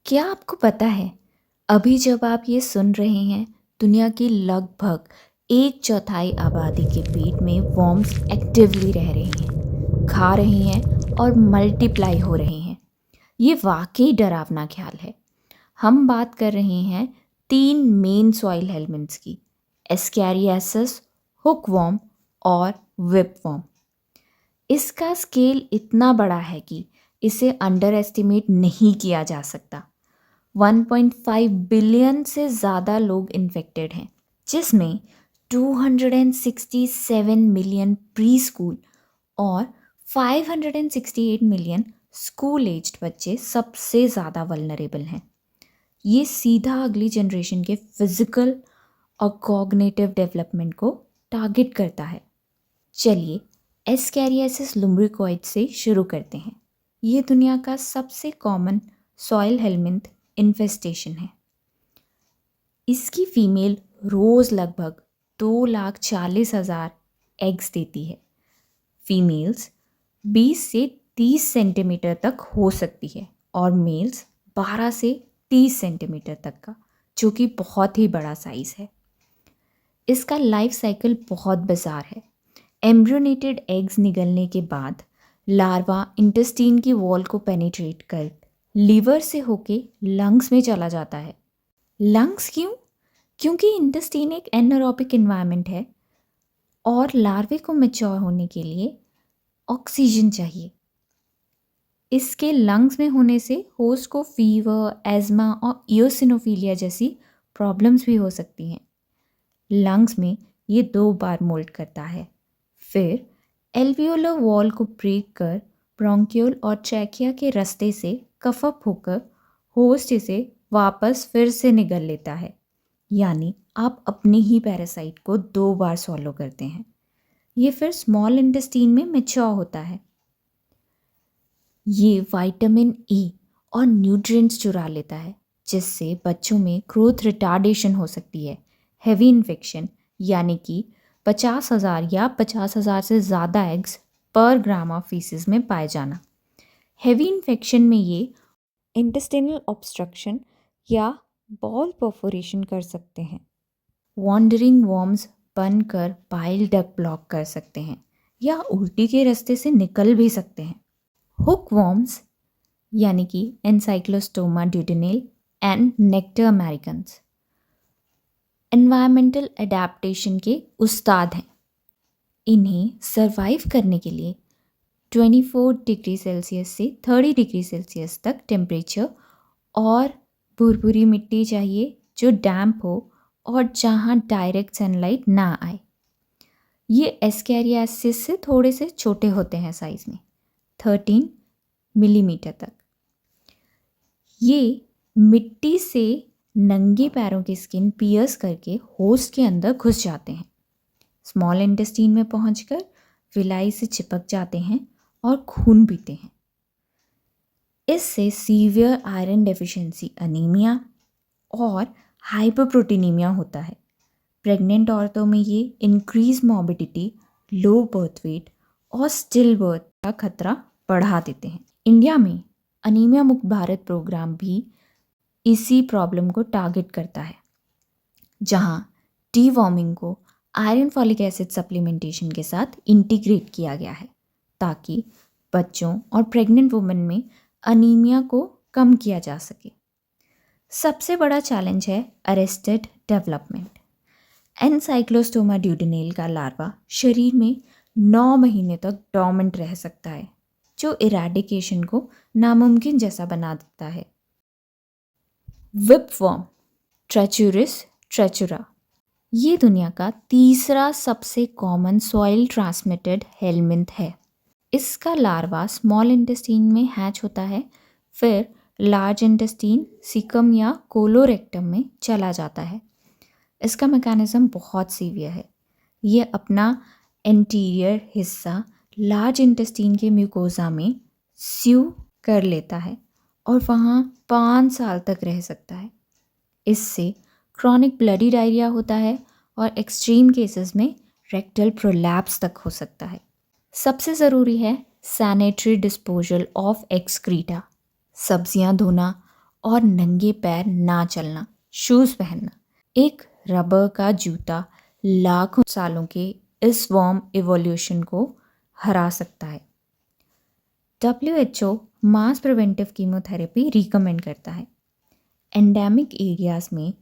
क्या आपको पता है, अभी जब आप ये सुन रहे हैं, दुनिया की लगभग 1/4 आबादी के पेट में वॉर्म्स एक्टिवली रह रहे हैं, खा रहे हैं और मल्टीप्लाई हो रहे हैं। ये वाकई डरावना ख्याल है। हम बात कर रहे हैं 3 मेन सॉइल हेलमिंट्स की: एस्कैरियासिस, हुकवॉर्म और विपवॉर्म। इसका स्केल इतना बड़ा है कि इसे अंडर एस्टिमेट नहीं किया जा सकता। 1.5 बिलियन से ज़्यादा लोग इन्फेक्टेड हैं, जिसमें 267 मिलियन प्री स्कूल और 568 मिलियन स्कूल एज्ड बच्चे सबसे ज़्यादा वल्नरेबल हैं। ये सीधा अगली जनरेशन के फिजिकल और कॉग्निटिव डेवलपमेंट को टारगेट करता है। चलिए एस्कैरियासिस लुम्ब्रिकोइड से शुरू करते हैं। ये दुनिया का सबसे कॉमन सॉइल हेलमिंथ इन्फेस्टेशन है। इसकी फीमेल रोज़ लगभग 2,40,000 एग्स देती है। फीमेल्स 20 से 30 सेंटीमीटर तक हो सकती है और मेल्स 12 से 30 सेंटीमीटर तक का, जो कि बहुत ही बड़ा साइज़ है। इसका लाइफ साइकिल बहुत बिजार है। एम्ब्रियोनेटेड एग्स निगलने के बाद लार्वा इंटेस्टाइन की वॉल को पेनिट्रेट कर लीवर से होके लंग्स में चला जाता है। लंग्स क्यों? क्योंकि इंटेस्टाइन एक एनारोबिक एनवायरनमेंट है और लार्वे को मैच्योर होने के लिए ऑक्सीजन चाहिए। इसके लंग्स में होने से होस्ट को फीवर, एज़मा और इयोसिनोफिलिया जैसी प्रॉब्लम्स भी हो सकती हैं। लंग्स में ये 2 बार मोल्ड करता है, फिर एल्वियोलर वॉल को ब्रेक कर ब्रोंकियोल और ट्रैकिया के रास्ते से कफ अप होकर होस्ट इसे वापस फिर से निगल लेता है। यानी आप अपने ही पैरासाइट को 2 बार सॉलो करते हैं। ये फिर स्मॉल इंटेस्टाइन में मैच्योर होता है। ये विटामिन ए और न्यूट्रिएंट्स चुरा लेता है, जिससे बच्चों में ग्रोथ रिटार्डेशन हो सकती है। हेवी इन्फेक्शन यानी कि 50,000 या 50,000 से ज़्यादा एग्स पर ग्राम ऑफ फीसिस में पाए जाना। हेवी इन्फेक्शन में ये इंटेस्टिनल ऑब्स्ट्रक्शन या बॉल परफोरेशन कर सकते हैं। वॉन्डरिंग वॉर्म्स बनकर बाइल डक्ट ब्लॉक कर सकते हैं या उल्टी के रास्ते से निकल भी सकते हैं। हुक वॉर्म्स यानी कि Ancylostoma duodenale and Necator americanus environmental adaptation के उस्ताद हैं। इन्हें सरवाइव करने के लिए 24 डिग्री सेल्सियस से 30 डिग्री सेल्सियस तक टेम्परेचर और भुरभुरी मिट्टी चाहिए जो डैम्प हो और जहाँ डायरेक्ट सनलाइट ना आए। ये एस्कैरियासिस से थोड़े से छोटे होते हैं साइज़ में, 13 मिलीमीटर तक। ये मिट्टी से नंगे पैरों की स्किन पियर्स करके होस्ट के अंदर घुस जाते हैं, स्मॉल इंटेस्टाइन में पहुंचकर विलाई से चिपक जाते हैं और खून पीते हैं। इससे सीवियर आयरन डेफिशिएंसी अनीमिया और हाइपरप्रोटीनीमिया होता है। प्रेग्नेंट औरतों में ये increase morbidity, low birth weight और स्टिल बर्थ का खतरा बढ़ा देते हैं। इंडिया में अनीमिया मुक्त भारत प्रोग्राम भी इसी प्रॉब्लम को टारगेट करता है, जहां डीवॉर्मिंग को आयरन फॉलिक एसिड सप्लीमेंटेशन के साथ इंटीग्रेट किया गया है, ताकि बच्चों और प्रेग्नेंट वुमेन में अनीमिया को कम किया जा सके। सबसे बड़ा चैलेंज है अरेस्टेड डेवलपमेंट। एनसाइक्लोस्टोमा ड्यूडेनेल का लार्वा शरीर में 9 महीने तक डोर्मेंट रह सकता है, जो इरेडिकेशन को नामुमकिन जैसा बना देता है। विपवॉर्म ट्रेचुरिस ट्रेचुरा ये दुनिया का तीसरा सबसे कॉमन सॉइल ट्रांसमिटेड हेलमिंथ है। इसका लार्वा स्मॉल इंटेस्टाइन में हैच होता है, फिर लार्ज इंटेस्टाइन, सीकम या कोलोरेक्टम में चला जाता है। इसका मैकेनिज्म बहुत सीवियर है। ये अपना एंटीरियर हिस्सा लार्ज इंटेस्टाइन के म्यूकोजा में स्यू कर लेता है और वहाँ 5 साल तक रह सकता है। इससे क्रॉनिक ब्लडी डायरिया होता है और एक्सट्रीम केसेस में रेक्टल प्रोलैप्स तक हो सकता है। सबसे ज़रूरी है सैनिटरी डिस्पोजल ऑफ एक्सक्रीटा। सब्जियां धोना और नंगे पैर ना चलना, शूज़ पहनना। एक रबर का जूता लाखों सालों के इस वार्म इवोल्यूशन को हरा सकता है। WHO mass preventive chemotherapy recommend करता है। एंडेमिक एरियाज में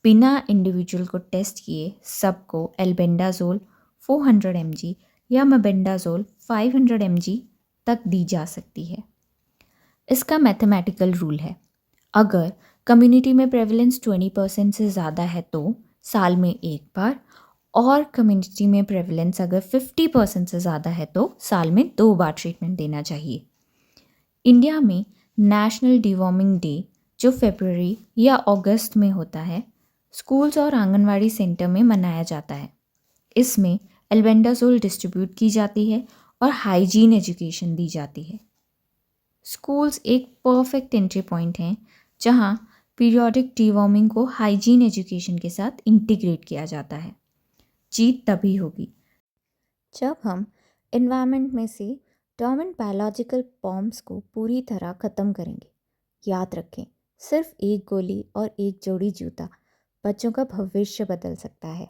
बिना इंडिविजुअल को टेस्ट किए सबको एल्बेंडाजोल 400 mg या मेबेंडाजोल 500 mg तक दी जा सकती है। इसका मैथमेटिकल रूल है, अगर कम्युनिटी में प्रेवलेंस 20% से ज़्यादा है तो साल में एक बार, और कम्युनिटी में प्रेवलेंस अगर 50% से ज़्यादा है तो साल में 2 बार ट्रीटमेंट देना चाहिए। इंडिया में नेशनल डिवॉर्मिंग डे जो फरवरी या अगस्त में होता है, स्कूल्स और आंगनवाड़ी सेंटर में मनाया जाता है। इसमें एल्बेंडाजोल डिस्ट्रीब्यूट की जाती है और हाइजीन एजुकेशन दी जाती है। स्कूल्स एक परफेक्ट एंट्री पॉइंट हैं जहां पीरियोडिक डिवॉर्मिंग को हाइजीन एजुकेशन के साथ इंटीग्रेट किया जाता है। जीत तभी होगी जब हम एनवायरनमेंट में से डोर्मेंट बायोलॉजिकल फॉर्म्स को पूरी तरह ख़त्म करेंगे। याद रखें, सिर्फ एक गोली और एक जोड़ी जूता बच्चों का भविष्य बदल सकता है।